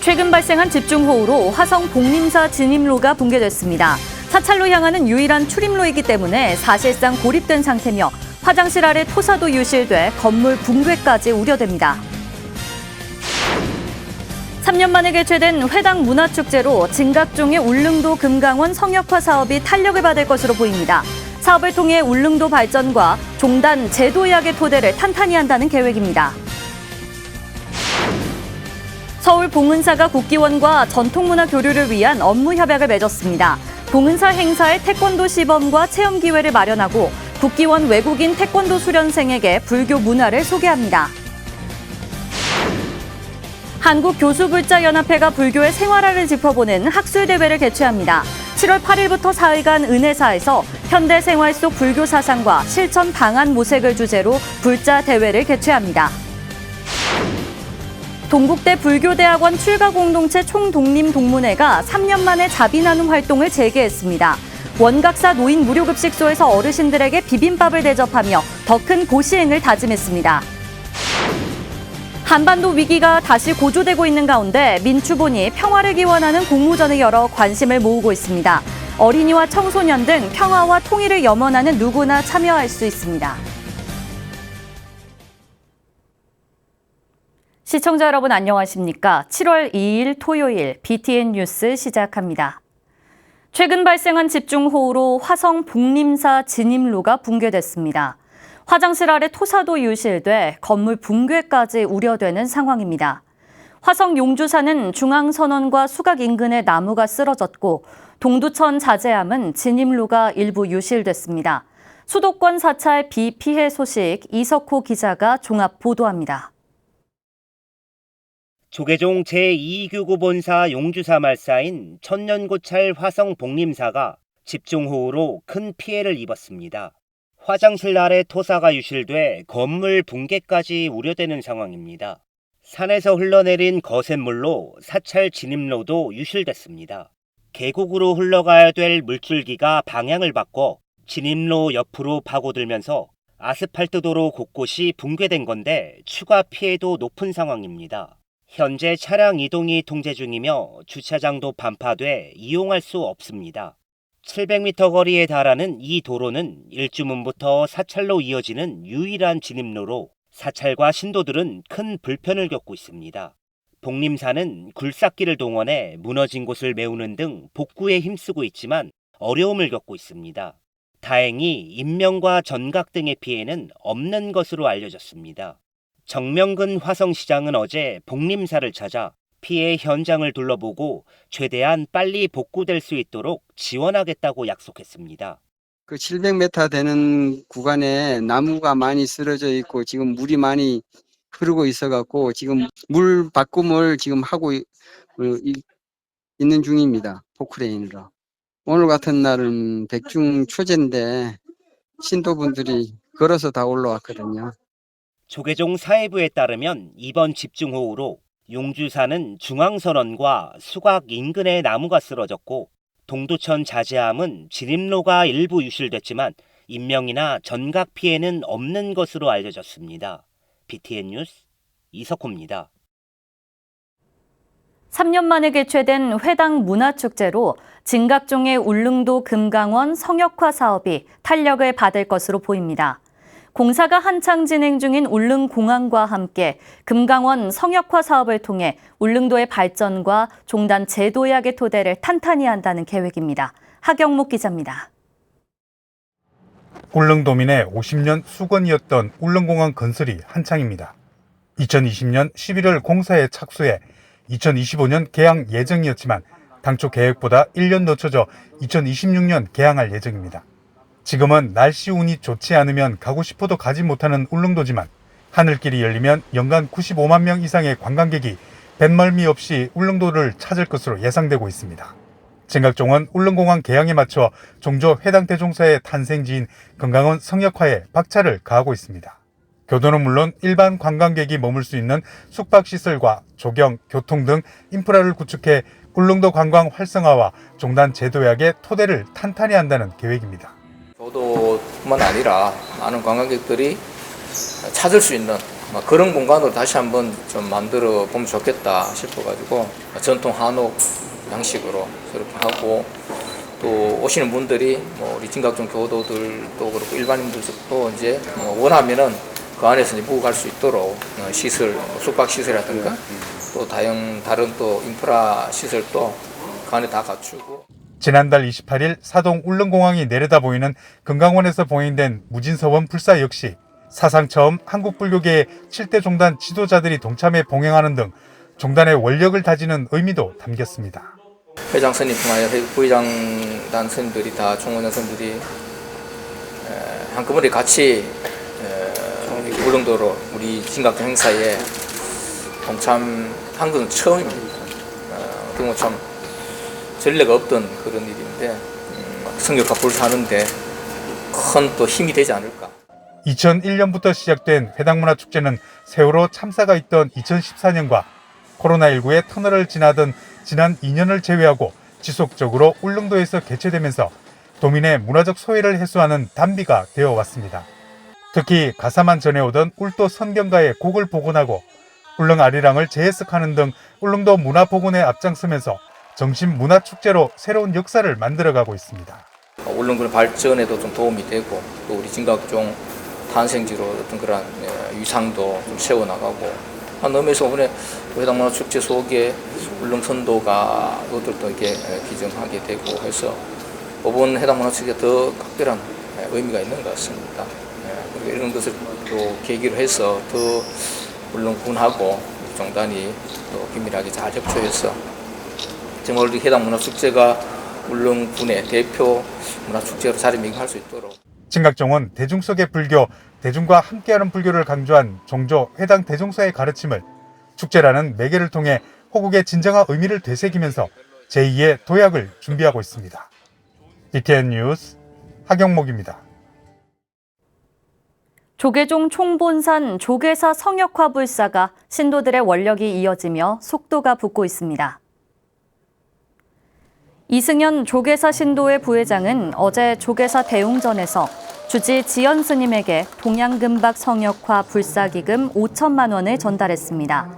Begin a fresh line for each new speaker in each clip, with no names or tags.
최근 발생한 집중호우로 화성 복림사 진입로가 붕괴됐습니다. 사찰로 향하는 유일한 출입로이기 때문에 사실상 고립된 상태며 화장실 아래 토사도 유실돼 건물 붕괴까지 우려됩니다. 3년 만에 개최된 회당 문화축제로 진각종의 울릉도 금강원 성역화 사업이 탄력을 받을 것으로 보입니다. 사업을 통해 울릉도 발전과 종단 제도약의 토대를 탄탄히 한다는 계획입니다. 서울 봉은사가 국기원과 전통문화 교류를 위한 업무 협약을 맺었습니다. 봉은사 행사에 태권도 시범과 체험 기회를 마련하고 국기원 외국인 태권도 수련생에게 불교 문화를 소개합니다. 한국교수불자연합회가 불교의 생활화를 짚어보는 학술대회를 개최합니다. 7월 8일부터 4일간 은혜사에서 현대 생활 속 불교 사상과 실천 방안 모색을 주제로 불자대회를 개최합니다. 동국대 불교대학원 출가공동체 총독립동문회가 3년 만에 자비나눔 활동을 재개했습니다. 원각사 노인 무료급식소에서 어르신들에게 비빔밥을 대접하며 더 큰 고시행을 다짐했습니다. 한반도 위기가 다시 고조되고 있는 가운데 민추본이 평화를 기원하는 공모전을 열어 관심을 모으고 있습니다. 어린이와 청소년 등 평화와 통일을 염원하는 누구나 참여할 수 있습니다. 시청자 여러분 안녕하십니까? 7월 2일 토요일 BTN 뉴스 시작합니다. 최근 발생한 집중호우로 화성 복림사 진입로가 붕괴됐습니다. 화장실 아래 토사도 유실돼 건물 붕괴까지 우려되는 상황입니다. 화성 용주사는 중앙선원과 수각 인근에 나무가 쓰러졌고 동두천 자재암은 진입로가 일부 유실됐습니다. 수도권 사찰 비피해 소식 이석호 기자가 종합 보도합니다.
조계종 제2교구 본사 용주사 말사인 천년고찰 화성 복림사가 집중호우로 큰 피해를 입었습니다. 화장실 아래 토사가 유실돼 건물 붕괴까지 우려되는 상황입니다. 산에서 흘러내린 거센물로 사찰 진입로도 유실됐습니다. 계곡으로 흘러가야 될 물줄기가 방향을 바꿔 진입로 옆으로 파고들면서 아스팔트 도로 곳곳이 붕괴된 건데 추가 피해도 높은 상황입니다. 현재 차량 이동이 통제 중이며 주차장도 반파돼 이용할 수 없습니다. 700m 거리에 달하는 이 도로는 일주문부터 사찰로 이어지는 유일한 진입로로 사찰과 신도들은 큰 불편을 겪고 있습니다. 복림사는 굴삭기를 동원해 무너진 곳을 메우는 등 복구에 힘쓰고 있지만 어려움을 겪고 있습니다. 다행히 인명과 전각 등의 피해는 없는 것으로 알려졌습니다. 정명근 화성시장은 어제 복림사를 찾아 피해 현장을 둘러보고 최대한 빨리 복구될 수 있도록 지원하겠다고 약속했습니다.
그 700m 되는 구간에 나무가 많이 쓰러져 있고 지금 물이 많이 흐르고 있어갖고 지금 물 바꿈을 지금 하고 있는 중입니다. 포크레인으로. 오늘 같은 날은 백중초제인데 신도분들이 걸어서 다 올라왔거든요.
조계종 사회부에 따르면 이번 집중호우로 용주사는 중앙선원과 수각 인근에 나무가 쓰러졌고 동두천 자재암은 진입로가 일부 유실됐지만 인명이나 전각 피해는 없는 것으로 알려졌습니다. BTN 뉴스 이석호입니다.
3년 만에 개최된 회당 문화축제로 진각종의 울릉도 금강원 성역화 사업이 탄력을 받을 것으로 보입니다. 공사가 한창 진행 중인 울릉공항과 함께 금강원 성역화 사업을 통해 울릉도의 발전과 종단 제도약의 토대를 탄탄히 한다는 계획입니다. 하경목 기자입니다.
울릉도민의 50년 수건이었던 울릉공항 건설이 한창입니다. 2020년 11월 공사에 착수해 2025년 개항 예정이었지만 당초 계획보다 1년 늦춰져 2026년 개항할 예정입니다. 지금은 날씨 운이 좋지 않으면 가고 싶어도 가지 못하는 울릉도지만 하늘길이 열리면 연간 95만 명 이상의 관광객이 뱃멀미 없이 울릉도를 찾을 것으로 예상되고 있습니다. 진각종은 울릉공항 개항에 맞춰 종조 회당 대종사의 탄생지인 금강원 성역화에 박차를 가하고 있습니다. 교도는 물론 일반 관광객이 머물 수 있는 숙박시설과 조경, 교통 등 인프라를 구축해 울릉도 관광 활성화와 종단 제도약의 토대를 탄탄히 한다는 계획입니다.
교도뿐만 아니라 많은 관광객들이 찾을 수 있는 그런 공간으로 다시 한번 좀 만들어 보면 좋겠다 싶어가지고 전통 한옥 양식으로 그렇게 하고, 또 오시는 분들이 우리 진각종 교도들도 그렇고 일반인들도 이제 원하면은 그 안에서 이제 묵어갈 수 있도록 시설, 숙박 시설이라든가 또 다른 또 인프라 시설도 그 안에 다 갖추고.
지난달 28일 사동 울릉공항이 내려다 보이는 금강원에서 봉행된 무진서원 불사 역시 사상 처음 한국 불교계의 7대 종단 지도자들이 동참해 봉행하는 등 종단의 원력을 다지는 의미도 담겼습니다.
회장 스님뿐 아니라 부회장단 스님들이 다 총원장 스님들이 한꺼번에 같이 울릉도로 우리 진각종 행사에 동참한 것은 처음입니다. 그리고 참 전례가 없던 그런 일인데 성격과 불사하는데 큰 또 힘이 되지 않을까.
2001년부터 시작된 회당문화축제는 세월호 참사가 있던 2014년과 코로나19의 터널을 지나던 지난 2년을 제외하고 지속적으로 울릉도에서 개최되면서 도민의 문화적 소외를 해소하는 단비가 되어 왔습니다. 특히 가사만 전해오던 울도 선경가의 곡을 복원하고 울릉 아리랑을 재해석하는 등 울릉도 문화 복원에 앞장서면서 정신 문화축제로 새로운 역사를 만들어가고 있습니다.
울릉도의 발전에도 좀 도움이 되고, 또 우리 진각종 탄생지로 어떤 그런 위상도 좀 세워나가고 한 의미에서 이번에 회당문화축제 속에 울릉선도가 이것들도 이렇게 기증하게 되고 해서 이번 회당문화축제가 더 각별한 의미가 있는 것 같습니다. 그리고 이런 것을 또 계기로 해서 더 울릉군하고 종단이 또 긴밀하게 잘 협조해서 정말 우리 회당문화축제가 울릉군의 대표 문화축제로 자리매김할 수 있도록.
진각종은 대중 속의 불교, 대중과 함께하는 불교를 강조한 종조 회당 대종사의 가르침을 축제라는 매개를 통해 호국의 진정한 의미를 되새기면서 제2의 도약을 준비하고 있습니다. BTN 뉴스 하경목입니다.
조계종 총본산 조계사 성역화 불사가 신도들의 원력이 이어지며 속도가 붙고 있습니다. 이승현 조계사 신도의 부회장은 어제 조계사 대웅전에서 주지 지연 스님에게 동양금박 성역화 불사기금 5천만 원을 전달했습니다.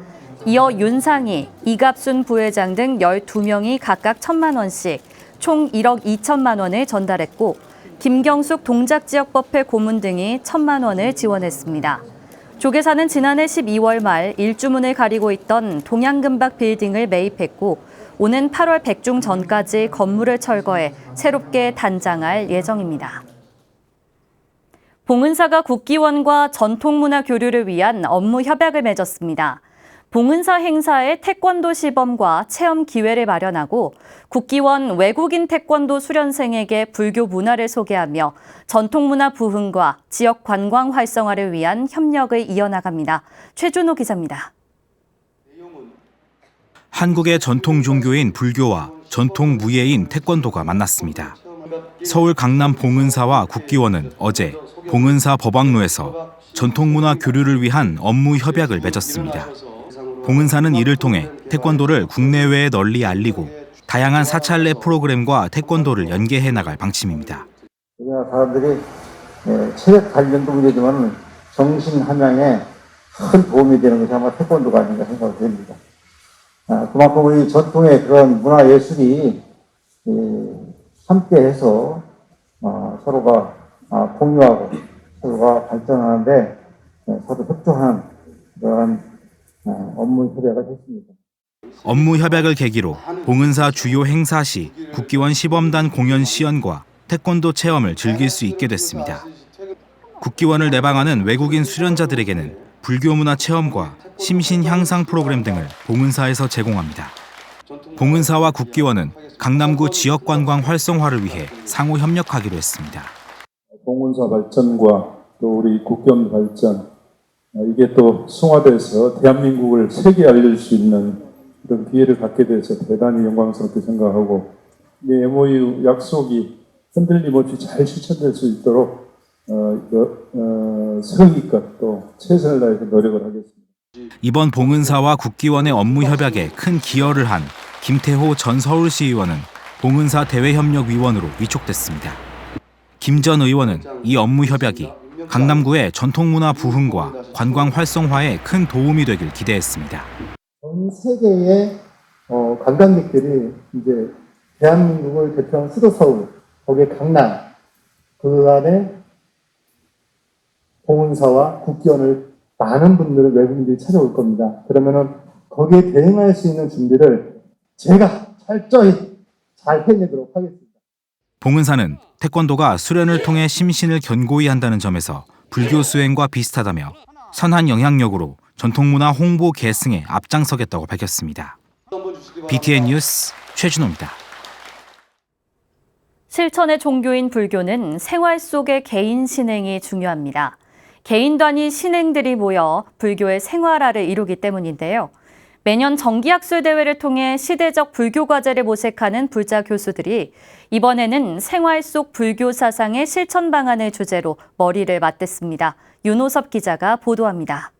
이어 윤상희, 이갑순 부회장 등 12명이 각각 1천만 원씩 총 1억 2천만 원을 전달했고, 김경숙 동작지역법회 고문 등이 1천만 원을 지원했습니다. 조계사는 지난해 12월 말 일주문을 가리고 있던 동양금박 빌딩을 매입했고, 오는 8월 백중 전까지 건물을 철거해 새롭게 단장할 예정입니다. 봉은사가 국기원과 전통문화 교류를 위한 업무 협약을 맺었습니다. 봉은사 행사에 태권도 시범과 체험 기회를 마련하고 국기원 외국인 태권도 수련생에게 불교 문화를 소개하며 전통문화 부흥과 지역 관광 활성화를 위한 협력을 이어나갑니다. 최준호 기자입니다.
한국의 전통 종교인 불교와 전통 무예인 태권도가 만났습니다. 서울 강남 봉은사와 국기원은 어제 봉은사 법왕로에서 전통문화 교류를 위한 업무 협약을 맺었습니다. 봉은사는 이를 통해 태권도를 국내외에 널리 알리고 다양한 사찰내 프로그램과 태권도를 연계해 나갈 방침입니다.
우리나라 사람들이 체력 단련도 문제지만 정신 함양에 큰 도움이 되는 것이 아마 태권도가 아닌가 생각이 됩니다. 그만큼 우리 전통의 그런 문화 예술이 함께해서 서로가 공유하고 서로가 발전하는데 서로 협조하는 그런 업무 협약을 했습니다.
업무 협약을 계기로 봉은사 주요 행사 시 국기원 시범단 공연 시연과 태권도 체험을 즐길 수 있게 됐습니다. 국기원을 내방하는 외국인 수련자들에게는 불교 문화 체험과 심신 향상 프로그램 등을 봉은사에서 제공합니다. 봉은사와 국기원은 강남구 지역 관광 활성화를 위해 상호 협력하기로 했습니다.
봉은사 발전과 또 우리 국기원 발전, 이게 또 승화돼서 대한민국을 세계에 알릴 수 있는 그런 기회를 갖게 돼서 대단히 영광스럽게 생각하고, 이 MOU 약속이 흔들림 없이 잘 실천될 수 있도록 성의껏 또 최선을 다해서 노력을 하겠습니다.
이번 봉은사와 국기원의 업무 협약에 큰 기여를 한 김태호 전 서울시의원은 봉은사 대외협력위원으로 위촉됐습니다. 김 전 의원은 이 업무 협약이 강남구의 전통문화 부흥과 관광 활성화에 큰 도움이 되길 기대했습니다.
전 세계의 관광객들이 이제 대한민국을 대표하는 수도 서울, 거기에 강남, 그 안에 봉은사와 국기원을 많은 분들은 외국인들이 찾아올 겁니다. 그러면은 거기에 대응할 수 있는 준비를 제가 철저히 잘 해내도록 하겠습니다.
봉은사는 태권도가 수련을 통해 심신을 견고히 한다는 점에서 불교 수행과 비슷하다며 선한 영향력으로 전통문화 홍보 계승에 앞장서겠다고 밝혔습니다. BTN 뉴스 최준호입니다.
실천의 종교인 불교는 생활 속의 개인 신행이 중요합니다. 개인 단위 신행들이 모여 불교의 생활화를 이루기 때문인데요. 매년 정기학술 대회를 통해 시대적 불교 과제를 모색하는 불자 교수들이 이번에는 생활 속 불교 사상의 실천 방안을 주제로 머리를 맞댔습니다. 윤호섭 기자가 보도합니다.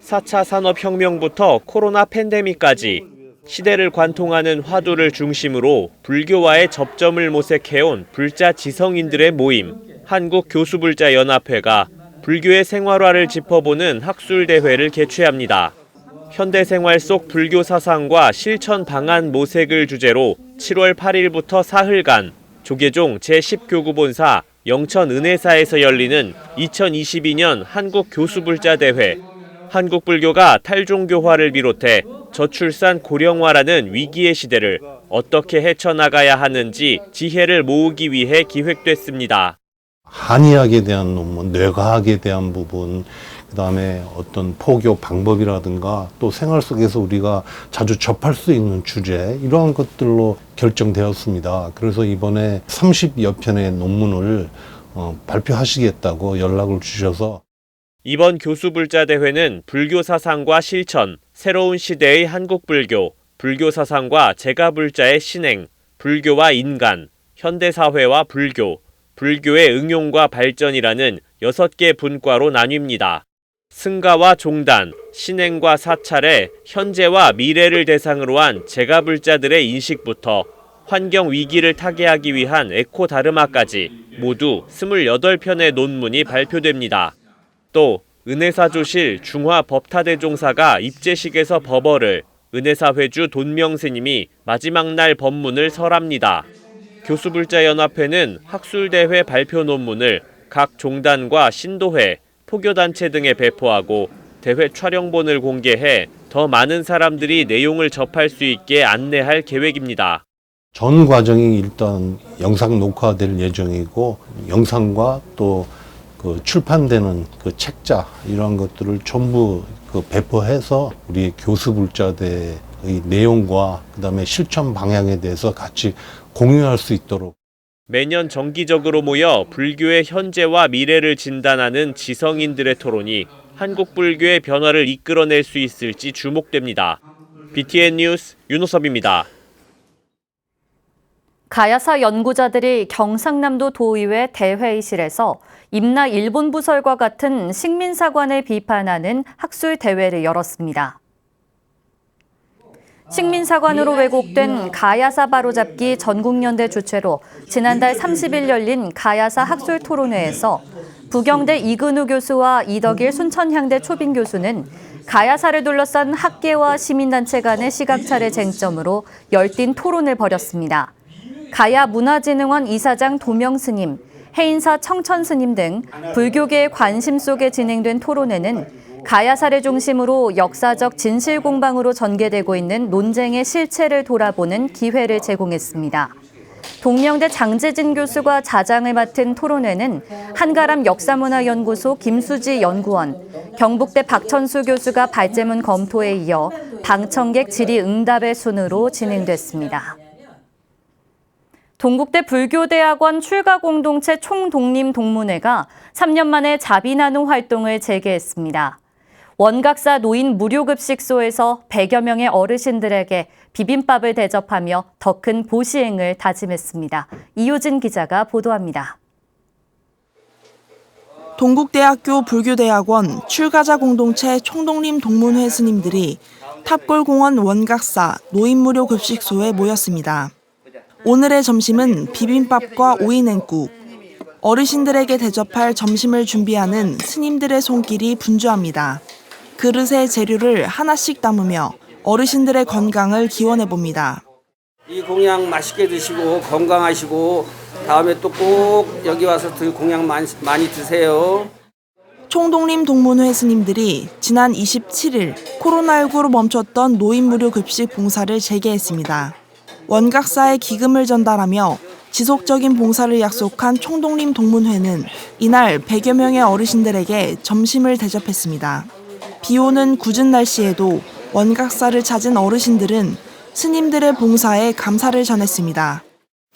4차 산업혁명부터 코로나 팬데믹까지 시대를 관통하는 화두를 중심으로 불교와의 접점을 모색해온 불자 지성인들의 모임, 한국교수불자연합회가 불교의 생활화를 짚어보는 학술대회를 개최합니다. 현대생활 속 불교 사상과 실천 방안 모색을 주제로 7월 8일부터 사흘간 조계종 제10교구본사 영천은혜사에서 열리는 2022년 한국교수불자대회, 한국불교가 탈종교화를 비롯해 저출산 고령화라는 위기의 시대를 어떻게 헤쳐나가야 하는지 지혜를 모으기 위해 기획됐습니다.
한의학에 대한 논문, 뇌과학에 대한 부분, 그다음에 어떤 포교 방법이라든가 또 생활 속에서 우리가 자주 접할 수 있는 주제, 이러한 것들로 결정되었습니다. 그래서 이번에 30여 편의 논문을 발표하시겠다고 연락을 주셔서
이번 교수불자대회는 불교 사상과 실천, 새로운 시대의 한국불교, 불교 사상과 제가불자의 신행, 불교와 인간, 현대사회와 불교, 불교의 응용과 발전이라는 6개 분과로 나뉩니다. 승가와 종단, 신행과 사찰의 현재와 미래를 대상으로 한 제가불자들의 인식부터 환경 위기를 타개하기 위한 에코다르마까지 모두 28편의 논문이 발표됩니다. 또 은혜사조실 중화법타대종사가 입제식에서 법어를, 은혜사회주 돈명스님이 마지막 날 법문을 설합니다. 교수불자연합회는 학술대회 발표 논문을 각 종단과 신도회, 포교단체 등에 배포하고 대회 촬영본을 공개해 더 많은 사람들이 내용을 접할 수 있게 안내할 계획입니다.
전 과정이 일단 영상 녹화될 예정이고, 영상과 또 그 출판되는 그 책자, 이런 것들을 전부 배포해서 우리 교수불자대의 내용과 그다음에 실천 방향에 대해서 같이 공유할 수 있도록.
매년 정기적으로 모여 불교의 현재와 미래를 진단하는 지성인들의 토론이 한국 불교의 변화를 이끌어낼 수 있을지 주목됩니다. BTN 뉴스 윤호섭입니다.
가야사 연구자들이 경상남도 도의회 대회의실에서 임나 일본 부설과 같은 식민사관을 비판하는 학술 대회를 열었습니다. 식민사관으로 왜곡된 가야사 바로잡기 전국연대 주최로 지난달 30일 열린 가야사 학술 토론회에서 부경대 이근우 교수와 이덕일 순천향대 초빙 교수는 가야사를 둘러싼 학계와 시민단체 간의 시각차를 쟁점으로 열띤 토론을 벌였습니다. 가야문화진흥원 이사장 도명스님, 해인사 청천스님 등 불교계의 관심 속에 진행된 토론회는 가야사를 중심으로 역사적 진실 공방으로 전개되고 있는 논쟁의 실체를 돌아보는 기회를 제공했습니다. 동명대 장재진 교수가 자장을 맡은 토론회는 한가람 역사문화연구소 김수지 연구원, 경북대 박천수 교수가 발제문 검토에 이어 방청객 질의응답의 순으로 진행됐습니다. 동국대 불교대학원 출가공동체 총독립동문회가 3년 만에 자비나눔 활동을 재개했습니다. 원각사 노인 무료급식소에서 100여 명의 어르신들에게 비빔밥을 대접하며 더 큰 보시행을 다짐했습니다. 이효진 기자가 보도합니다.
동국대학교 불교대학원 출가자 공동체 총독립동문회 스님들이 탑골공원 원각사 노인 무료급식소에 모였습니다. 오늘의 점심은 비빔밥과 오이냉국, 어르신들에게 대접할 점심을 준비하는 스님들의 손길이 분주합니다. 그릇에 재료를 하나씩 담으며 어르신들의 건강을 기원해 봅니다.
이 공양 맛있게 드시고 건강하시고 다음에 또 꼭 여기 와서 공양 많이 드세요.
총독림 동문회 스님들이 지난 27일 코로나19로 멈췄던 노인 무료 급식 봉사를 재개했습니다. 원각사에 기금을 전달하며 지속적인 봉사를 약속한 총독림 동문회는 이날 100여 명의 어르신들에게 점심을 대접했습니다. 비 오는 궂은 날씨에도 원각사를 찾은 어르신들은 스님들의 봉사에 감사를 전했습니다.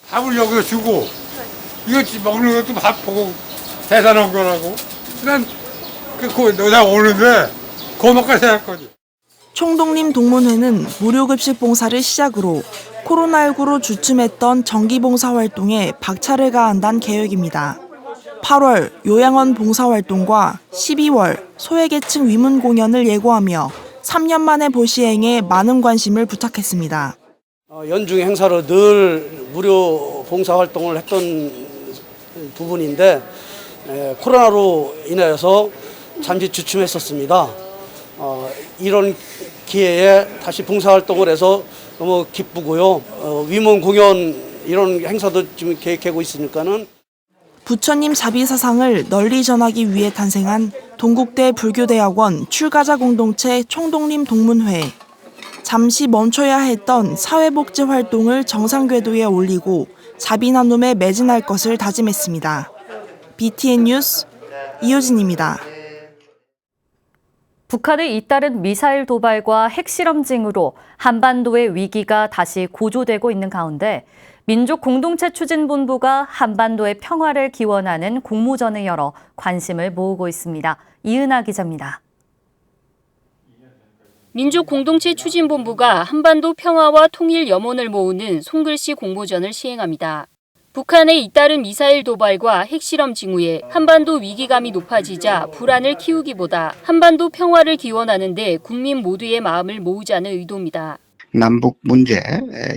밥을 여기서 주고 이거 먹는 것도 밥 보고 대단한 거라고. 난 너다 오는데 고맙게 생각하지.
총독림 동문회는 무료급식 봉사를 시작으로 코로나19로 주춤했던 정기봉사 활동에 박차를 가한다는 계획입니다. 8월 요양원 봉사활동과 12월 소외계층 위문 공연을 예고하며 3년 만에 볼 시행에 많은 관심을 부탁했습니다.
연중 행사로 늘 무료 봉사활동을 했던 부분인데 코로나로 인해서 잠시 주춤했었습니다. 이런 기회에 다시 봉사활동을 해서 너무 기쁘고요. 위문 공연 이런 행사도 지금 계획하고 있으니까는
부처님 자비사상을 널리 전하기 위해 탄생한 동국대 불교대학원 출가자 공동체 총독림 동문회. 잠시 멈춰야 했던 사회복지 활동을 정상 궤도에 올리고 자비 나눔에 매진할 것을 다짐했습니다. BTN 뉴스 이효진입니다.
북한의 잇따른 미사일 도발과 핵실험 징후로 한반도의 위기가 다시 고조되고 있는 가운데 민족공동체추진본부가 한반도의 평화를 기원하는 공모전을 열어 관심을 모으고 있습니다. 이은하 기자입니다.
민족공동체추진본부가 한반도 평화와 통일 염원을 모으는 손글씨 공모전을 시행합니다. 북한의 잇따른 미사일 도발과 핵실험 징후에 한반도 위기감이 높아지자 불안을 키우기보다 한반도 평화를 기원하는 데 국민 모두의 마음을 모으자는 의도입니다.
남북 문제,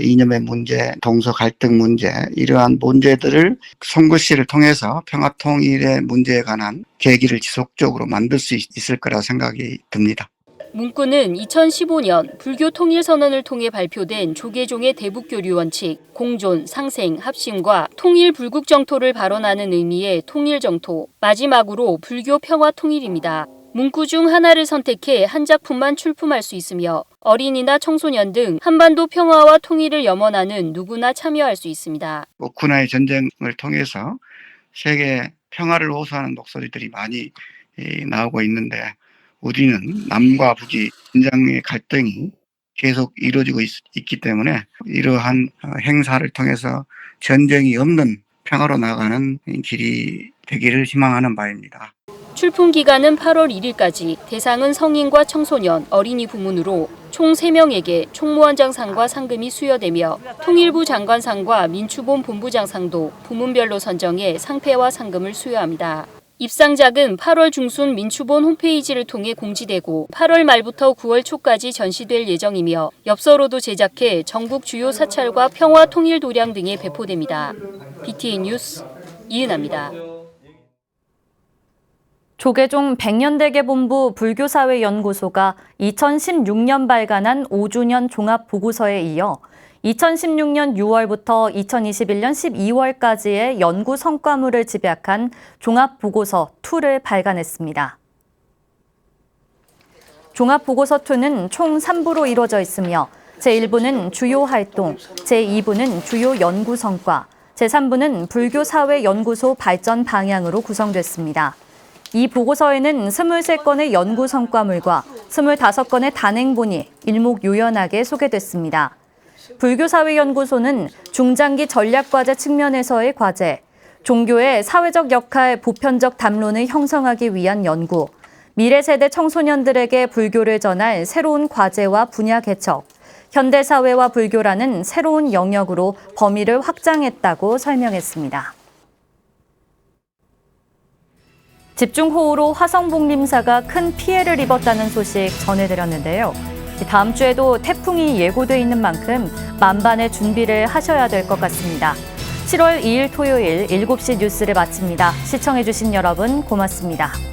이념의 문제, 동서 갈등 문제, 이러한 문제들을 손글씨를 통해서 평화 통일의 문제에 관한 계기를 지속적으로 만들 수 있을 거라 생각이 듭니다.
문구는 2015년 불교통일선언을 통해 발표된 조계종의 대북교류 원칙, 공존, 상생, 합심과 통일 불국정토를 발언하는 의미의 통일정토, 마지막으로 불교 평화통일입니다. 문구 중 하나를 선택해 한 작품만 출품할 수 있으며 어린이나 청소년 등 한반도 평화와 통일을 염원하는 누구나 참여할 수 있습니다.
우크라이나 전쟁을 통해서 세계 평화를 호소하는 목소리들이 많이 나오고 있는데 우리는 남과 북이 긴장의 갈등이 계속 이루어지고 있기 때문에 이러한 행사를 통해서 전쟁이 없는 평화로 나아가는 길이 되기를 희망하는 바입니다.
출품 기간은 8월 1일까지, 대상은 성인과 청소년, 어린이 부문으로 총 3명에게 총무원장상과 상금이 수여되며 통일부 장관상과 민추본 본부장상도 부문별로 선정해 상패와 상금을 수여합니다. 입상작은 8월 중순 민추본 홈페이지를 통해 공지되고 8월 말부터 9월 초까지 전시될 예정이며 엽서로도 제작해 전국 주요 사찰과 평화 통일 도량 등에 배포됩니다. BTN 뉴스 이은하입니다.
조계종 백년대계본부 불교사회연구소가 2016년 발간한 5주년 종합보고서에 이어 2016년 6월부터 2021년 12월까지의 연구 성과물을 집약한 종합보고서 2를 발간했습니다. 종합보고서2는 총 3부로 이루어져 있으며 제1부는 주요 활동, 제2부는 주요 연구 성과, 제3부는 불교사회연구소 발전 방향으로 구성됐습니다. 이 보고서에는 23건의 연구 성과물과 25건의 단행본이 일목요연하게 소개됐습니다. 불교사회연구소는 중장기 전략과제 측면에서의 과제, 종교의 사회적 역할, 보편적 담론을 형성하기 위한 연구, 미래 세대 청소년들에게 불교를 전할 새로운 과제와 분야 개척, 현대사회와 불교라는 새로운 영역으로 범위를 확장했다고 설명했습니다. 집중호우로 화성복림사가 큰 피해를 입었다는 소식 전해드렸는데요. 다음 주에도 태풍이 예고돼 있는 만큼 만반의 준비를 하셔야 될 것 같습니다. 7월 2일 토요일 7시 뉴스를 마칩니다. 시청해주신 여러분 고맙습니다.